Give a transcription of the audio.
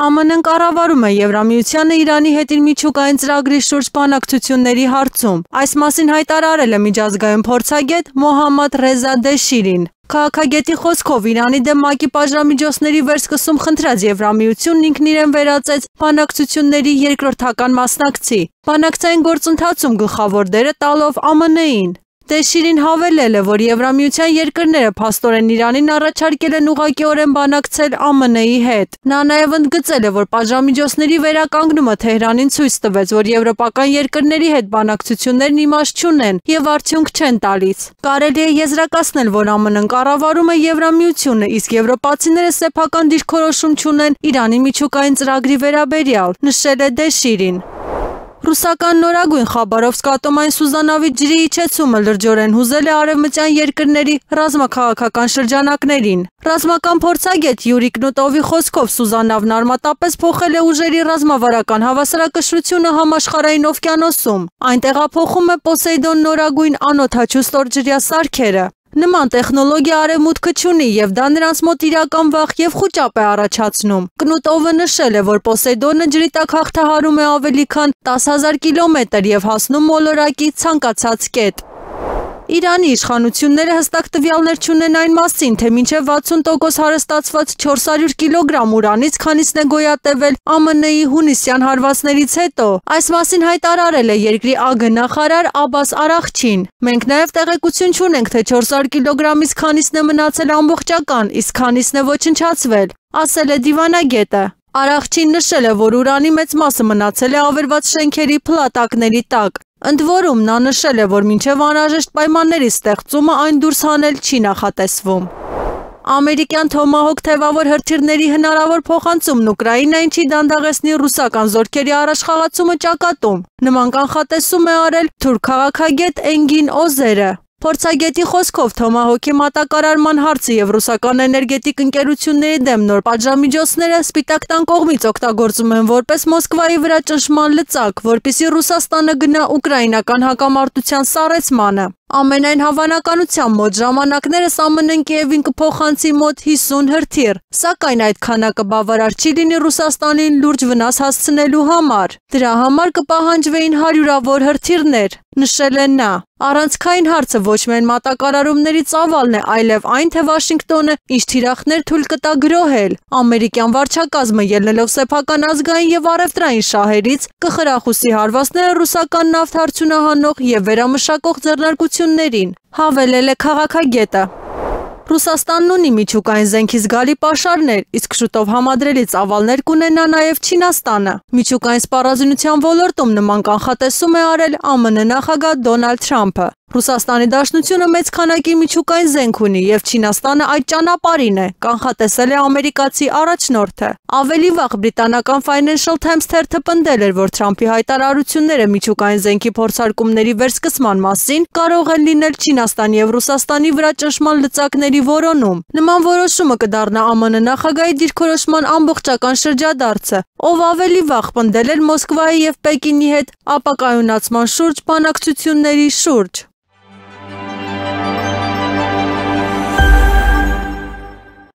ԱՄՆ-ն կառավարում է Եվրամիությանը Իրանի հետ իր միջուկային ծրագրի շուրջ բանակցությունների հարցում։ Այս մասին հայտարարել է միջազգային փորձագետ Մոհամմադ Ռեզա Դեշիրին։ Քաղաքագետի խոսքով Իրանի դեմ ՄԱԿ-ի պատժամիջոցների վերսկսում խնդրած Եվրամիությունն ինքն իրեն վերածեց բանակցությունների երկրորդական մասնակցի, բանակցային գործընթացում գլխավոր դերը տալով ԱՄՆ-ին։ Դեշիրին հավելել է, որ Եվրամիության երկրները փաստորեն Իրանին առաջարկել են ուղղակիորեն բանակցել ԱՄՆ-ի հետ։ Նա նաև ընդգծել է, որ պատժամիջոցների վերականգնումը Թեհրանին ցույց տվեց, որ եվրոպական երկրների հետ բանակցություններն իմաստ չունեն եւ արդյունք չեն տալիս։ Կարելի է եզրակացնել, որ ԱՄՆ-ն կառավարում է Եվրամիությունը, իսկ եվրոպացիները սեփական դիրքորոշում չունեն Իրանի միջուկային ծրագրի վերաբերյալ, նշել է Դեշիրին։ Ռուսական նորագույն Խաբարովսկ ատոմային սուզանավի ջրի իջեցումը լրջորեն հուզել է արևմտյան երկրների ռազմաքաղաքական շրջանակներին։ Ռազմական փորձագետ Յուրի Կնուտովի խոսքով սուզանավն արմատապես փոխել է ուժերի ռազմավարական հավասարակշռությունը համաշխարհային օվկիանոսում։ Այն տեղափոխում է Պոսեյդոն նորագույն անօդաչու ստորջրյա սարքերը։ Նման տեխնոլոգիա արևմուտքը չունի եւ դա նրանց մոտ իրական վախ եւ խուճապ է առաջացնում։ Կնուտովը նշել է, որ Պոսեյդոնը ջրի տակ հաղթահարում է ավելի քան 10,000 կիլոմետր եւ հասնում մոլորակի ցանկացած կետ։ Իրանի իշխանությունները հստակ տվյալներ չունեն այն մասին, թե մինչև 60% հարստացված 400 կիլոգրամ ուրանից քանիսն է գոյատևել ԱՄՆ-ի հունիսյան հարվածներից հետո։ Այս մասին հայտարարել է երկրի ԱԳ նախարար Աբբաս Արաղչին։ Մենք նաև տեղեկություն չունենք, թե 400 կիլոգրամից քանիսն է մնացել ամբողջական, իսկ քանիսն է ոչնչացվել, ասել է դիվանագետը։ Արաղչին նշել է, որ ուրանի մեծ մասը մնացել է ավերված շենքերի փլատակների տակ։ Ընդ որում նա նշել է, որ մինչև անհրաժեշտ պայմանների ստեղծումը այն դուրս հանել չի նախատեսվում։ Ամերիկյան Թոմահոք թևավոր հրթիռների հնարավոր փոխանցումն Ուկրաինային չի դանդաղեցնի ռուսական զորքերի առաջխաղացումը ճակատում։ Նման կանխատեսում է արել թուրք քաղաքագետ Էնգին Օզերը։ Փորձագետի խոսքով Թոմահոքի մատակարարման հարցը եւ ռուսական էներգետիկ ընկերությունների դեմ նոր պատժամիջոցները Սպիտակ տան կողմից օգտագործում են որպես Մոսկվայի վրա ճնշման լծակ, որպեսզի Ռուսաստանը գնա ուկրաինական հակամարտության սառեցմանը։ Ամենայն հավանականությամբ մոտ ժամանակներս ԱՄՆ-ն Կիևին կփոխանցի մոտ 50 հրթիռ, սակայն այդ քանակը բավարար չի լինի Ռուսաստանին լուրջ վնաս հասցնելու համար։ Դրա համար կպահանջվեին հարյուրավոր հրթիռներ, նշել է նա։ Առանցքային հարցը ոչ միայն մատակարարումների ծավալն է, այլև այն, թե Վաշինգտոնը ինչ թիրախներ թույլ կտա գրոհել։ Ամերիկյան վարչակազմը ելնելով սեփական ազգային եւ առևտրային շահերից կխրախուսի հարվածները ռուսական նավթ արդյունահանող եւ վերամշակող ձեռնարկություններին, հավելել է քաղաքագետը։ Ռուսաստանն ունի միջուկային զենքի զգալի պաշարներ, իսկ շուտով համադրելի ծավալներ կունենա նաև Չինաստանը։ Միջուկային սպառազինության ոլորտում նման կանխատեսում է արել ԱՄՆ նախագահ Դոնալդ Թրամփը։ Ռուսաստանի Դաշնությունը մեծ քանակի միջուկային զենք ունի եւ Չինաստանը այդ ճանապարհին է, կանխատեսել է ամերիկացի առաջնորդը։ Ավելի վաղ բրիտանական Financial Times թերթը պնդել էր, որ Թրամփի հայտարարությունները միջուկային զենքի փորձարկումների վերսկսման մասին կարող են լինել Չինաստանի եւ Ռուսաստանի վրա ճնշման լծակների որոնում։ Նման որոշումը կդառնա ԱՄՆ նախագահի դիրքորոշման ամբողջական շրջադարձը, ով ավելի վաղ պնդել էր Մոսկվայի եւ Պեկինի հետ ապակայունացման շուրջ բանակցությունների շուրջ։